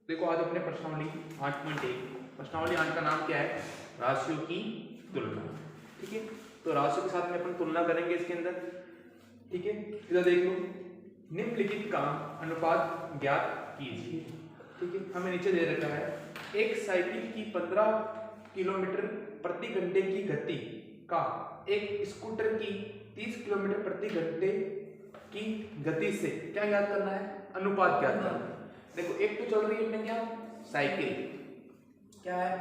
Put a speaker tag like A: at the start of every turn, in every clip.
A: देखो आज अपने प्रश्नावली 8.1 प्रश्नावली 8 का नाम क्या है? राशियों की तुलना। ठीक है, तो राशियों के साथ में अपन तुलना करेंगे इसके अंदर। ठीक है, इधर देख लो, निम्नलिखित का अनुपात ज्ञात कीजिए। ठीक है, हमें नीचे दे रखा है एक साइकिल की 15 किलोमीटर प्रति घंटे की गति का एक स्कूटर की 30 किलोमीटर प्रति घंटे की गति से क्या ज्ञात करना है? अनुपात ज्ञात करना है। देखो एक तो चल रही है अपने क्या, साइकिल, क्या है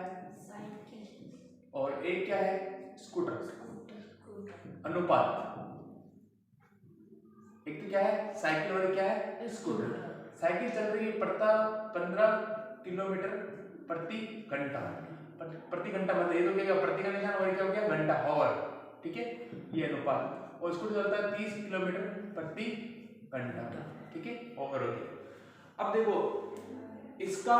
A: साइकिल, और एक क्या है, स्कूटर। अनुपात एक तो क्या है साइकिल और एक क्या है स्कूटर। साइकिल चल रही है 15 किलोमीटर प्रति घंटा, प्रति घंटा मतलब ये तो क्या प्रति का निशान और क्या हो गया घंटा, और ठीक है ये अनुपात, और स्कूटर चलता है 30 किलोमीटर प्रति घंटा। ठीक है, और हो गया। अब देखो इसका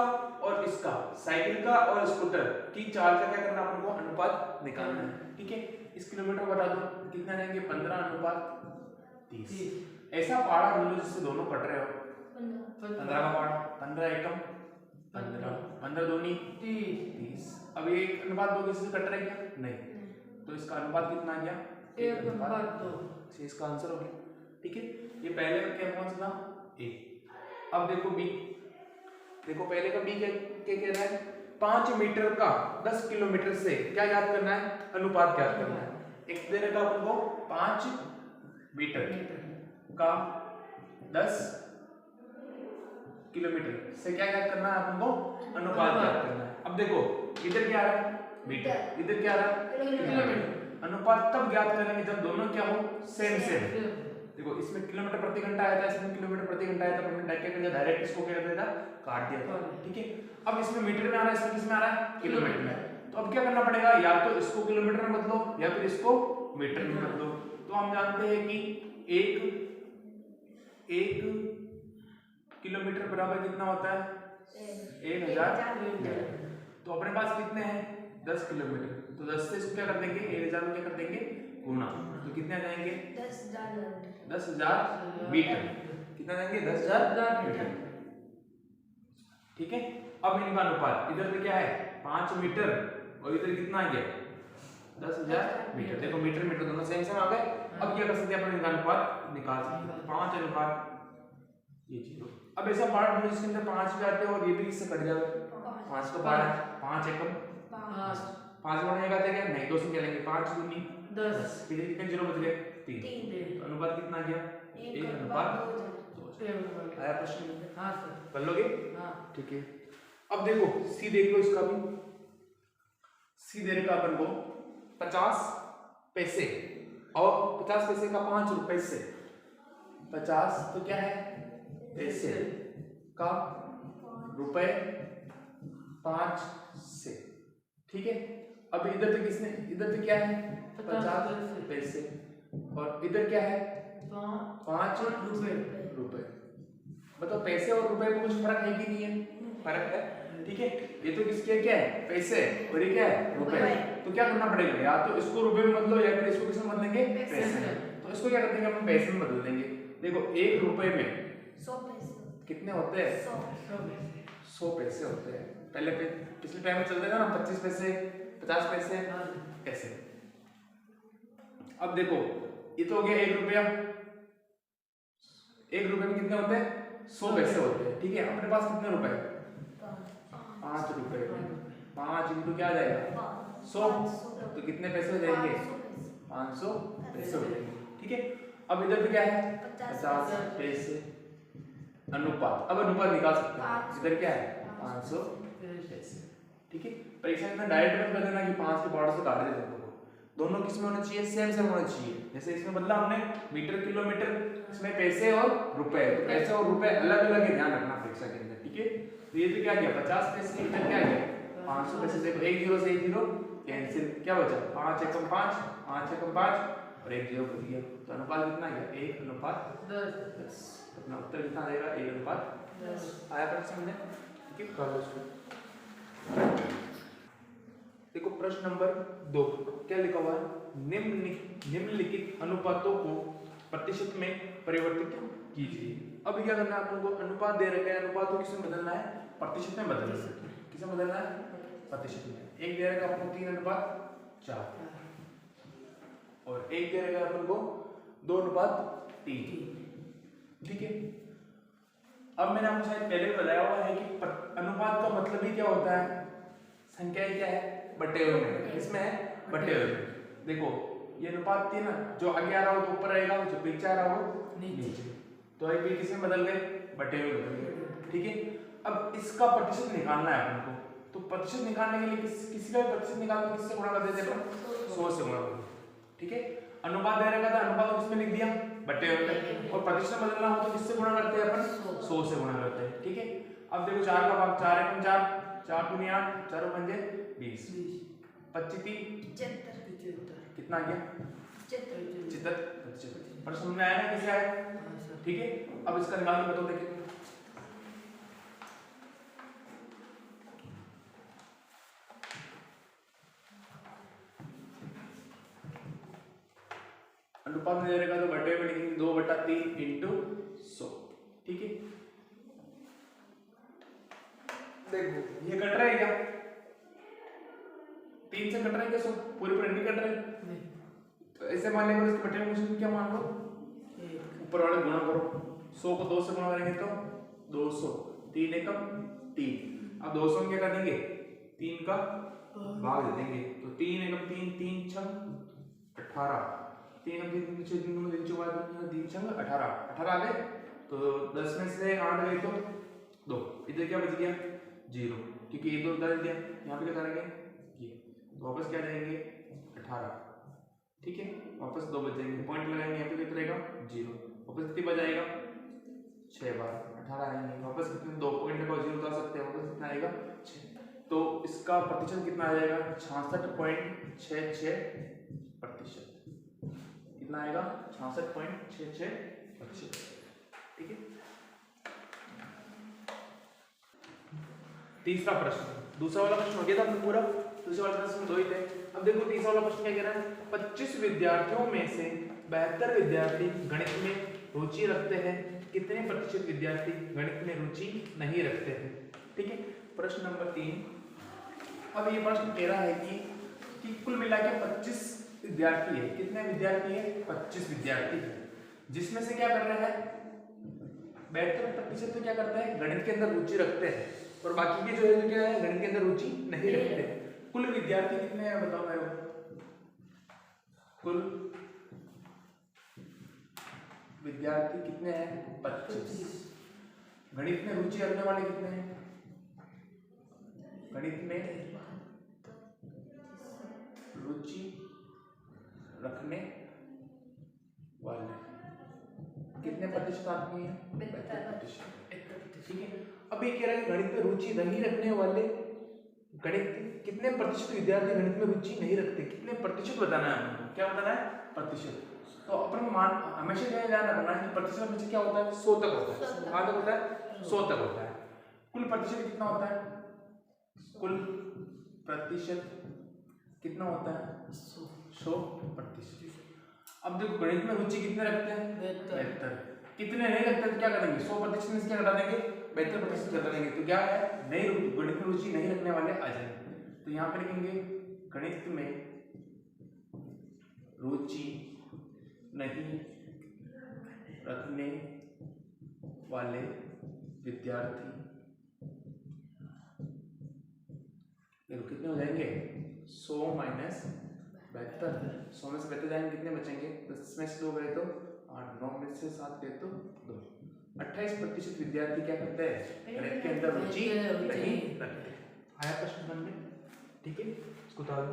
A: और इसका, साइकिल का और स्कूटर की चाल का क्या करना अपन को? अनुपात निकालना है। ठीक है, इस किलोमीटर बता दो कितना देंगे? 15:30। ऐसा पहाड़ा ढूंढो जिससे दोनों कट रहे हो। 15 का पहाड़ा, 15 एकम 15, 15 दूनी 30। अब ये अनुपात दो किसी से कट रहे क्या? नहीं, तो इसका अनुपात कितना आ गया? 1:2। इसका आंसर हो गया। ठीक है, ये पहले का क्या कौन सा था? ए। अब देखो बी, देखो पहले का बी क्या कह रहा है? 5 मीटर का 10 किलोमीटर से क्या याद करना है? अनुपात ज्ञात करना है। एक दे रखा अपन को 5 मीटर का 10 किलोमीटर से क्या याद करना है अपन को? अनुपात ज्ञात करना है। अब देखो इधर क्या आ रहा है? मीटर, इधर क्या आ रहा है? किलोमीटर। अनुपात तब ज्ञात करेंगे जब दोनों क्या हो? सेम। देखो इसमें किलोमीटर प्रति घंटा आया था, इसमें किलोमीटर प्रति घंटा आया था, अपन ने क्या किया? डायरेक्ट इसको क्या कर दिया था? काट दिया था। ठीक है, अब इसमें मीटर में आ रहा है, इसमें किस में आ रहा है? किलोमीटर में। तो अब क्या करना पड़ेगा? या तो इसको किलोमीटर में बदलो या फिर इसको मीटर में बदलो। तो हम जानते हैं कि एक किलोमीटर बराबर कितना होता है? 1000 मीटर। तो अपने पास कितने हैं? 10 किलोमीटर। तो 10 से इसको क्या कर देंगे? 1000 में क्या कर देंगे? गुना। तो कितने आ जाएंगे? 10,000 मीटर। कितना देंगे? 10,000 मीटर। ठीक है, अब इनका अनुपात इधर पे क्या है? 5 मीटर और इधर कितना आ गया? 10,000 मीटर। देखो मीटर मीटर दोनों सेम आ गए। अब क्या कर सकते हैं? अपन इनका अनुपात निकाल सकते हैं। 5 अनुपात ये 0। अब ऐसा पार्ट ढूंढो जिसके अंदर 5 भी आते हैं और ये भी इससे कट जाए। 5 का पार्ट है 5 एकम 5 बढ़ेगा तो क्या? नहीं, 2 से क्या लेंगे? 5 दूनी 10। फिर कितने जीरो बच गए? 3। तो अनुपात कितना आ गया? 1:2। आया प्रश्न? हां सर, कर लोगे? हां ठीक है। अब देखो सी देख लो, इसका भी सी दे रखा अपन को 50 पैसे और 50 पैसे का 5 रुपए से 50 तो क्या है? पैसे का रुपए 5 से। ठीक है, अब इधर पे किसने? इधर पे क्या है? 50 पैसे और इधर क्या है? 5 रुपए। मतलब पैसे और रुपए में कुछ फर्क है कि नहीं है? फर्क है। ठीक है, ये तो किसके क्या है? पैसे, और ये क्या है? रुपए। तो क्या करना पड़ेगा? या तो इसको रुपए में बदलो या फिर इसको किसमें बदलेंगे? पैसे में। तो इसको क्या कर देंगे? अपन पैसे में बदल देंगे। देखो 1 रुपए में 100 पैसे कितने होते हैं? 100 पैसे होते हैं। पहले पिछले टाइम में चलते थे ना 25 पैसे 50 पैसे ऐसे। अब देखो ये तो हो गया 1 रुपया। 1 रुपए में कितने होते हैं? 100 पैसे होते हैं। ठीक है, अपने पास कितने रुपए? 5 रुपए। 5 इंटू क्या आ जाएगा? 100। तो कितने पैसे हो जाएंगे? 500 पैसे हो जाएंगे। ठीक है, अब इधर पे क्या है? 50 पैसे। अनुपात, अब अनुपात निकाल सकते हैं। इधर क्या है? 500 पैसे। ठीक है, परीक्षा में डायरेक्ट मत कर देना कि 5 के पावर से काट दे दोनों को। दोनों किस में होना चाहिए? सेम होना चाहिए। जैसे इसमें बदला हमने मीटर किलोमीटर, इसमें पैसे और रुपए। तो पैसे और रुपए अलग अलग है, ध्यान रखना परीक्षा के अंदर। ठीक है, तो ये तो क्या गया? 50 पैसे। इधर क्या गया? 500 पैसे। देखो 1 0 से 1 0 कैंसिल, क्या बचा? 5 एकम 5, 5 एकम 5 और 1 0 बच गया। तो अनुपात कितना गया? 1:10। अपना उत्तर कितना आएगा? 1:10। आया प्रश्न में? ठीक है, कर लो इसको। देखो प्रश्न नंबर 2 क्या लिखा हुआ है? निम्नलिखित अनुपातों को प्रतिशत में परिवर्तित कीजिए। अब क्या करना है अपन को, अनुपात दे रखा है, अनुपात को किसमें बदलना है, प्रतिशत में बदलना है। किसमें बदलना है, प्रतिशत में। एक दे रखा अपन को 3:4 और एक दे रखा अपन को 2:3। ठीक है। अब मैंने आपको शायद पहले बताया हुआ है कि अनुपात का मतलब ही क्या होता है, संख्या क्या है, बटे हुए में। इसमें है बटे हुए में। देखो ये अनुपात थी ना, जो आगे आ रहा हो तो ऊपर रहेगा, जो पीछे आ रहा हो नीचे। तो ये किसमें बदल गए, बटे हुए बदल गए। ठीक है। अब इसका प्रतिशत निकालना है अपन को, तो प्रतिशत निकालने के लिए किसी का भी प्रतिशत निकालना, किससे गुणा कर देते हैं अपन, 100 से गुणा कर। ठीक है। अनुपात दे रखा था, अनुपात को किसमें लिख दिया, बटे हुए में। और प्रतिशत बदलना हो तो किससे गुणा करते हैं अपन, 100 से गुणा करते हैं। ठीक है। अब देखो 4 का भाग 4 एकम 4, 4 दूनी 8, 4 पंजे 20, 25 कितना आ गया, 75। पर समझ में आया ना कैसे आया। ठीक है। अब इसका निकाल के बताओ, देखिए अनुपात में दे रखा तो बटे में लिखेंगे 2/3 इंटू 100। ठीक है। देखो ये कट रहा है क्या, 3 से कट रहा है क्या, 100 पूरे नहीं कट रहा है। तो ऐसे मान लेंगे इसके बटे में मुझे क्या मान लो, ऊपर वाले गुणा करो, 100 को 2 से गुणा करेंगे तो 200, 3 एकम 3। अब 200 में क्या कर देंगे, 3 का भाग दे देंगे, तो 3 एकम 3, 3 छंग 18, 3 एकम 3, 3 6 3 3 4 3 छंग 18, 18 आ गए। तो 10 में से 8 गए तो 2, इधर क्या बच गया 0, क्योंकि ये 2 डाल दिया, यहाँ पे क्या करेंगे ये, तो वापस क्या जाएंगे 18। ठीक है। वापस 2 बच जाएंगे, पॉइंट लगाएंगे, यहाँ पे कितना रहेगा 0, वापस कितनी बच जाएगा 6 बार 18 आएंगे, वापस कितने 2 पॉइंट लगाओ 0 उतार सकते हैं, वापस कितना आएगा 6। तो इसका प्रतिशत कितना आ जाएगा 66.66%। कितना आएगा 66.66%। ठीक है। तीसरा प्रश्न, दूसरा वाला प्रश्न हो गया था अपना पूरा, दूसरे वाले प्रश्न 2 ही थे। अब देखो तीसरा वाला प्रश्न क्या कह रहा है, 25 विद्यार्थियों में से 72 विद्यार्थी गणित में रुचि रखते हैं, कितने प्रतिशत विद्यार्थी गणित में रुचि नहीं रखते हैं। ठीक है। प्रश्न नंबर 3। अब ये प्रश्न कह रहा है कि कुल मिलाकर 25 विद्यार्थी है, कितने विद्यार्थी है 25 विद्यार्थी है, जिसमें से क्या कर रहे हैं 72% तो क्या करते हैं गणित के अंदर रुचि रखते हैं, और बाकी के जो है क्या है गणित के अंदर रुचि नहीं रखते। कुल विद्यार्थी कितने हैं बताओ मेरे को, कुल विद्यार्थी कितने हैं 25। गणित में रुचि रखने वाले कितने हैं, गणित में रुचि रखने वाले कितने प्रतिशत आदमी हैं 72%। ठीक है। अब ये कह रहा है गणित में रुचि नहीं रखने वाले, गणित कितने प्रतिशत विद्यार्थी गणित में रुचि नहीं रखते, कितने प्रतिशत बताना है हमको, क्या बताना है प्रतिशत। तो अपन मान हमेशा क्या ध्यान रखना है कि प्रतिशत हमेशा क्या होता है 100 तक होता है, कहां तक होता है 100 तक होता है। कुल प्रतिशत कितना होता है, कुल प्रतिशत कितना होता है 100%। अब देखो गणित में रुचि कितने रखते हैं 72, कितने नहीं रखते तो क्या करेंगे 100% में से क्या घटा देंगे 72% घटा देंगे, तो क्या है नहीं गणित में रुचि नहीं रखने वाले आ जाएंगे। तो यहाँ पे लिखेंगे गणित में रुचि नहीं रखने वाले विद्यार्थी, देखो कितने हो जाएंगे 100 माइनस 72, 100 में से 72 जाएंगे कितने बचेंगे 10 में से 2 गए तो 8, 9 में से 7 गए तो 2, 28% विद्यार्थी क्या करते हैं गणित के अंदर रुचि नहीं रखते। आया प्रश्न मन में। ठीक है, इसको उतार दो।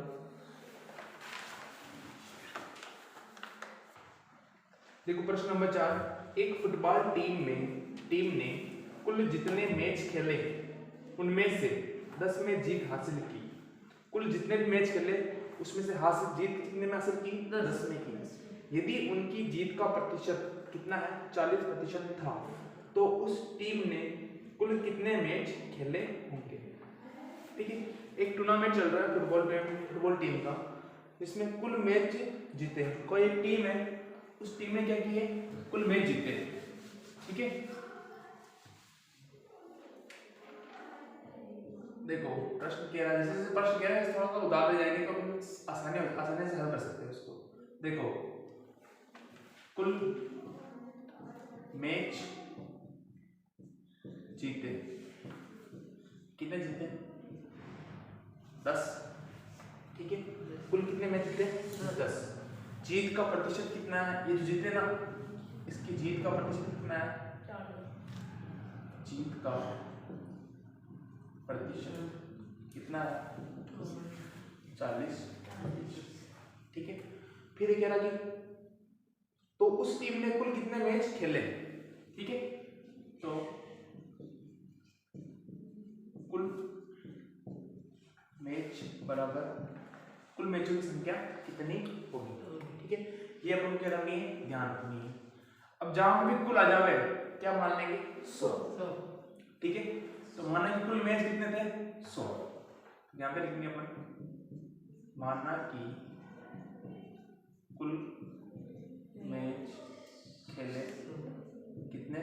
A: देखो प्रश्न नंबर 4, एक फुटबॉल टीम ने कुल जितने मैच खेले उनमें से 10 में जीत हासिल की। कुल जितने भी मैच खेले उसमें से हासिल जीत कितने में हासिल की 10 में की। यदि उनकी जीत का प्रतिशत कितना है 40% था तो उस टीम ने कुल कितने मैच खेले होंगे। ठीक है, एक टूर्नामेंट चल रहा है फुटबॉल टीम का, इसमें कुल मैच जीते हैं। कोई एक टीम है, उस टीम ने क्या किए कुल मैच जीते। ठीक है, देखो प्रश्न कह रहा है, जैसे प्रश्न कह रहा है थोड़ा सा उदाहरण जाएंगे तो हम आसानी से हल कर सकते हैं उसको। देखो कुल मैच जीते, कितने जीते? 10, ठीक है। कुल कितने मैच जीते? 10। जीत का प्रतिशत कितना है? ये जो जीते ना, इसकी जीत का प्रतिशत कितना है? जीत का प्रतिशत कितना है? 40, ठीक है। फिर ये कह रहा कि तो उस टीम ने कुल कितने मैच खेले, ठीक है। तो कुल मैच बराबर कुल मैचों की संख्या कितनी होगी, ठीक है। ये अपन क्या रखनी है? ध्यान रखनी है। अब जहां भी कुल आ जावे क्या मान लेंगे? 100, ठीक है। तो माना कि कुल मैच कितने थे? 100। यहाँ पे लिखेंगे अपन, माना कि कुल मैच खेले कितने?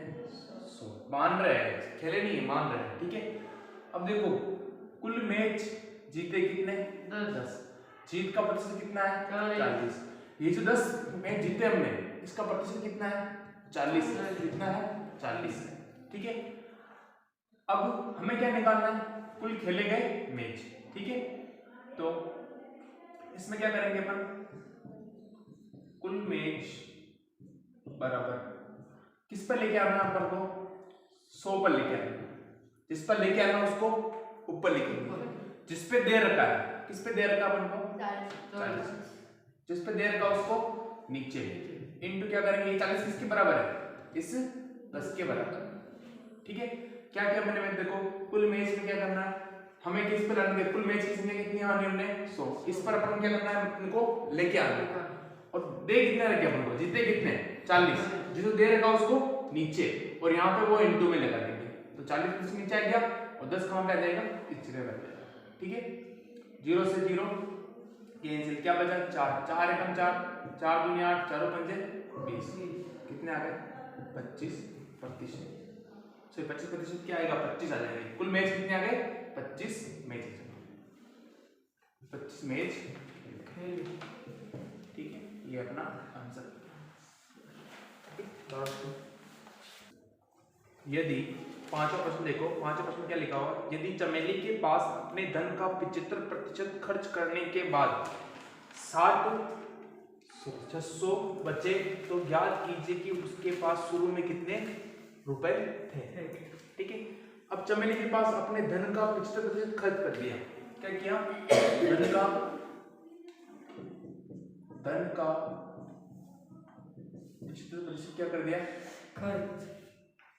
A: 100। मान रहे हैं, खेले नहीं है, मान रहे हैं, ठीक है। अब देखो कुल मैच जीते कितने? 10। जीत का प्रतिशत कितना है? 40। ये जो 10 मैच जीते हमने, इसका प्रतिशत कितना है? 40। कितना है? 40, ठीक है। अब हमें क्या निकालना है? कुल खेले गए मैच, ठीक है। तो इसमें क्या करेंगे अपन? कुल मैच बराबर किस पर लेके आना है अपन को? 100 पर लेके आना। जिस पर लेके आना उसको ऊपर लिखेंगे, जिस पे दे रखा है, किस पे दे रखा अपन को? 40। जिस पे दे रखा उसको नीचे इनटू क्या करेंगे? 40 किसके बराबर है? इस 10 के बराबर, ठीक है। क्या किया मैंने? देखो कुल मैच में क्या करना है? हमें किस पे लाना है? कुल मैच की संख्या कितनी आनी हमने? 100। इस पर अपन क्या करना है? उनको लेके आना है। और दे कितने रखे अपन को? जीते कितने? 40। जिसको दे रखा उसको नीचे, और यहाँ पे वो इनटू में लगा देंगे। तो 40 नीचे आ गया और 10 कहाँ पे आ जाएगा? इस जगह पे आ जाएगा, ठीक है। 0 से 0 कैंसिल, क्या बचा? 4। 4 एकम 4, 4 दूनी 8, 4 पंजे 20। कितने आ गए? 25%। सो 25% क्या आएगा? 25 आ जाएंगे। कुल मैच कितने आ गए? 25 मैच, 25 मैच, ठीक है। ये अपना आंसर। यदि पांचवा प्रश्न देखो, पांचवा प्रश्न क्या लिखा हुआ? यदि चमेली के पास अपने धन का 75% खर्च करने के बाद 600 बचे तो ज्ञात कीजिए कि उसके पास शुरू में कितने रुपए थे, ठीक है। अब चमेली के पास अपने धन का 75% खर्च कर दिया। क्या किया? धन का 75% क्या कर दिया?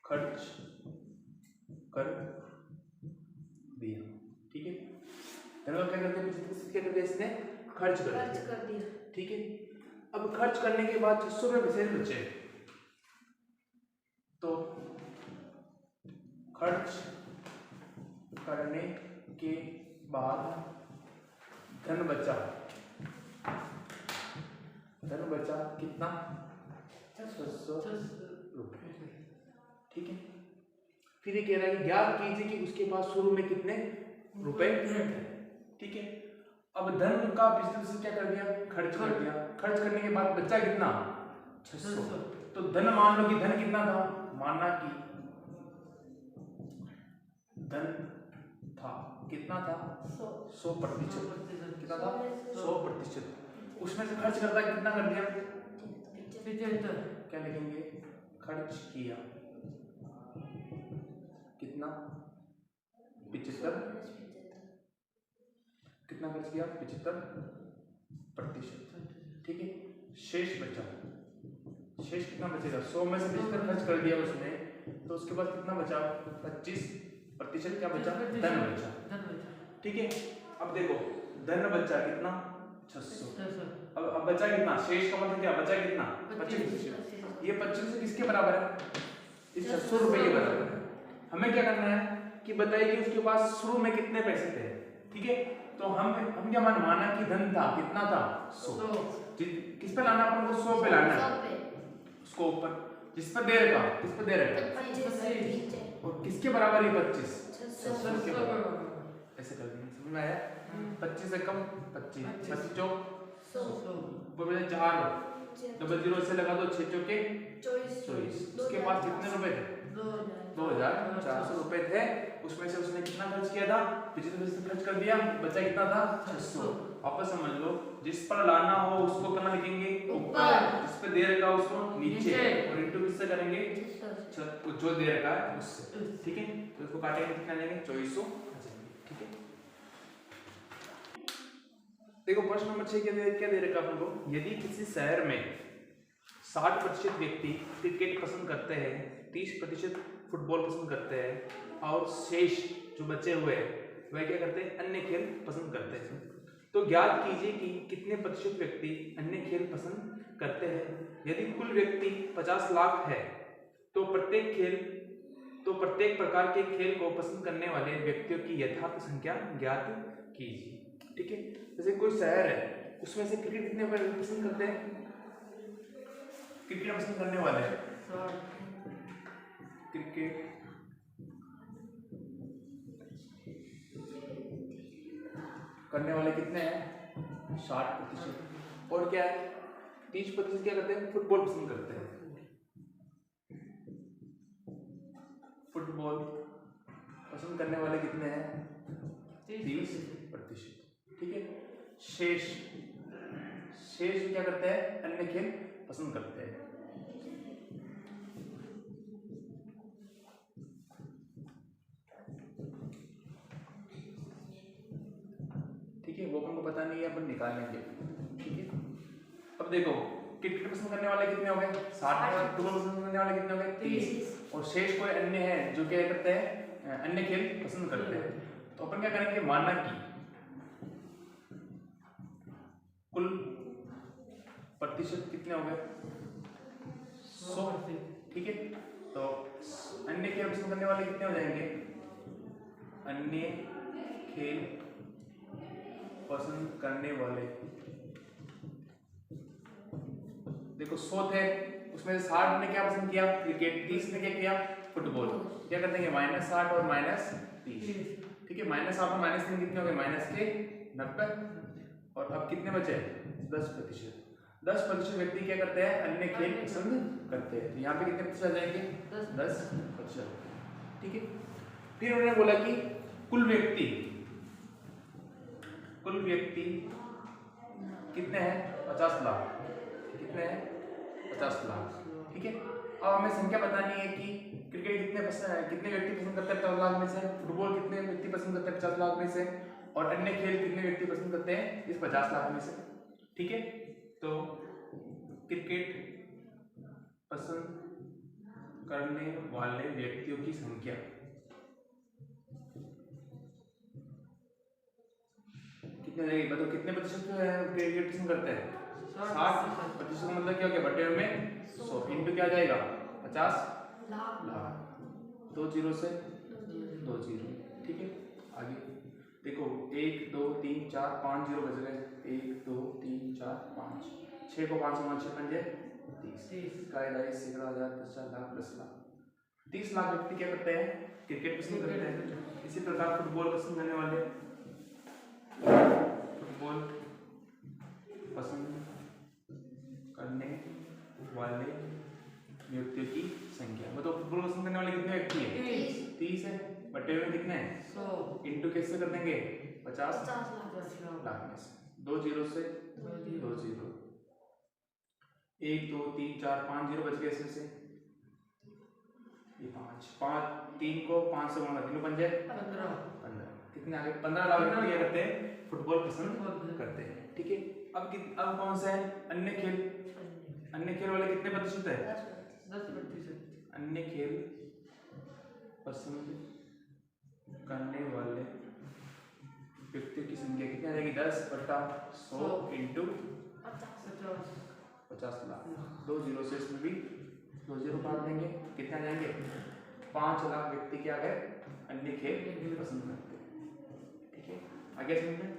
A: खर्च कर दिया, ठीक है। धन का क्या कर दिया? 75% क्या कर दिया इसने? खर्च कर दिया, ठीक है। अब खर्च करने के बाद 600 रुपए बचे, तो खर्च करने के बाद धन बचा कितना? 600 रुपए, ठीक है। फिर ये कह रहा है कि ज्ञात कीजिए कि उसके पास शुरू में कितने रुपए थे, ठीक है। अब धन का 25% क्या कर दिया? खर्च कर दिया। खर्च करने के बाद बचा कितना? 600। तो धन मान लो कि धन कितना था? मानना कि धन था कितना था? 100%। कितना था? 100%। उसमें से खर्च करता कितना कर दिया? 75। क्या लिखेंगे? खर्च किया कितना? 75। कितना खर्च किया? 75%, ठीक है। शेष बचा, शेष कितना बचेगा? 100 में से 75 खर्च कर दिया उसने, तो उसके बाद कितना बचा? 25%। क्या बचा? धन बचा, ठीक है। अब देखो धन बचा कितना? 600। अब बचा कितना? शेष का मतलब क्या? बचा कितना? 25%। ये 25% किसके बराबर है? इस 600 रुपए के बराबर है। हमें क्या करना है कि बताइए कि उसके पास शुरू में कितने पैसे थे, ठीक है। तो हम क्या माना कि धन था कितना था? 100। किस पे लाना अपन को? 100 पे लाना है उसको ऊपर, जिस पर दे रखा, किस पर दे रखा? और किसके बराबर है? 25। 600 के बराबर। ऐसे कर देंगे, समझ में आया? 25 से कम 25, 25 चौक 4, डबल जीरो से लगा दो, 6 चौके 24। उसके पास कितने रुपए थे? 2400 रुपए थे। उसमें से उसने कितना खर्च किया था? 25% खर्च कर दिया, बचा कितना था? 600। वापस समझ लो, जिस पर लाना हो उसको कहाँ लिखेंगे? ऊपर, जिस पे दे रखा हो उसको नीचे, और इनटू किससे करेंगे? जो दे रखा है उससे, ठीक है? तो इसको काटेंगे, कितना लेंगे? 2400 आ जाएंगे, ठीक है? देखो प्रश्न नंबर 6 क्या दे रखा है अपन को? यदि किसी शहर में 60% व्यक्ति क्रिकेट पसंद करते हैं, 30% फुटबॉल पसंद करते हैं, और शेष जो बचे हुए हैं वह क्या करते हैं? अन्य खेल पसंद करते हैं। तो ज्ञात कीजिए कि कितने प्रतिशत व्यक्ति अन्य खेल पसंद करते हैं। यदि कुल व्यक्ति 50 लाख है तो प्रत्येक प्रकार के खेल को पसंद करने वाले व्यक्तियों की यथार्थ संख्या ज्ञात कीजिए, ठीक है? जैसे कोई शहर है, उसमें से क्रिकेट कितने पसंद करते हैं? क्रिकेट पसंद करने वाले क्रिकेट करने वाले कितने हैं? 60%। और क्या है? 30% क्या करते हैं? फुटबॉल पसंद करते हैं। फुटबॉल पसंद करने वाले कितने हैं? 30%, ठीक है? शेष क्या करते हैं? अन्य खेल पसंद करते हैं। ठीक है, वो अपन को पता नहीं है, अपन निकालेंगे, ठीक है? अब देखो, क्रिकेट पसंद करने वाले कितने हो गए? 60। फुटबॉल पसंद करने वाले कितने हो गए? 30। और शेष कोई अन्य है जो क्या करते हैं? अन्य खेल पसंद करते हैं। तो अपन क्या करेंगे? माना कि कुल प्रतिशत कितने हो गए? 100, ठीक है? तो अन्य खेल पसंद करने वाले कितने हो जाएंगे? अन्य खेल पसंद करने वाले, देखो 100 थे, उसमें से 60 ने क्या पसंद किया? क्रिकेट। 30 ने क्या किया? फुटबॉल। क्या कर देंगे? -60 और -30, ठीक है? -8 और -3 कितने हो गए? -90। और अब कितने बचे? 10%। 10% व्यक्ति क्या करते हैं? अन्य खेल पसंद करते हैं। तो यहाँ पे कितने प्रतिशत आ जाएंगे? 10%, ठीक है? फिर उन्होंने बोला कि कुल व्यक्ति कितने हैं? 50 लाख। कितने हैं? 50 लाख, ठीक है? अब हमें संख्या बतानी है कि क्रिकेट कितने व्यक्ति पसंद करते हैं 50 लाख में से, फुटबॉल कितने व्यक्ति पसंद करते हैं 50 लाख में से, और अन्य खेल कितने व्यक्ति पसंद करते हैं इस 50 लाख में से, ठीक है? तो क्रिकेट पसंद करने वाले व्यक्तियों की संख्या कितने रहेगी? बताओ, कितने प्रतिशत क्रिकेट पसंद करते हैं? 60%। मतलब क्या हो गया? बटे में 100 इंटू क्या आ जाएगा? 50 लाख। 2 जीरो से 2 जीरो, ठीक है? आगे देखो, 1 2 3 4 5 जीरो बच गए। 1 2 3 4 5, 6 को 5 से 6 पंजे 30 का 10,000 10,000 लाख 10 लाख। 30 लाख व्यक्ति क्या करते हैं? क्रिकेट पसंद करते हैं। इसी प्रकार फुटबॉल पसंद करने वाले व्यक्तियों की संख्या। मतलब फुटबॉल पसंद करने वाले कितने व्यक्ति हैं? 30 है। बटे हुए कितने हैं? 100। इंटू कैसे कर देंगे? 50 लाख में से 2 जीरो से 2 जीरो, 1 2 3 4 5 जीरो बच गए इसमें से, ये 5 3 को 5 से गुणा कर 15 कितने आ गए? 15 लाख व्यक्ति क्या करते हैं? फुटबॉल पसंद करते हैं, ठीक है? अब कौन सा है? अन्य खेल वाले कितने प्रतिशत है? 10%। अन्य खेल पसंद करने वाले व्यक्तियों की संख्या कितनी आ जाएगी? 10/100 इंटू 50 लाख। 2 जीरो से इसमें भी 2 जीरो काट देंगे, कितने आ जाएंगे? 5 लाख व्यक्ति क्या है? अन्य खेल पसंद करते हैं, ठीक है? आगे समझ में?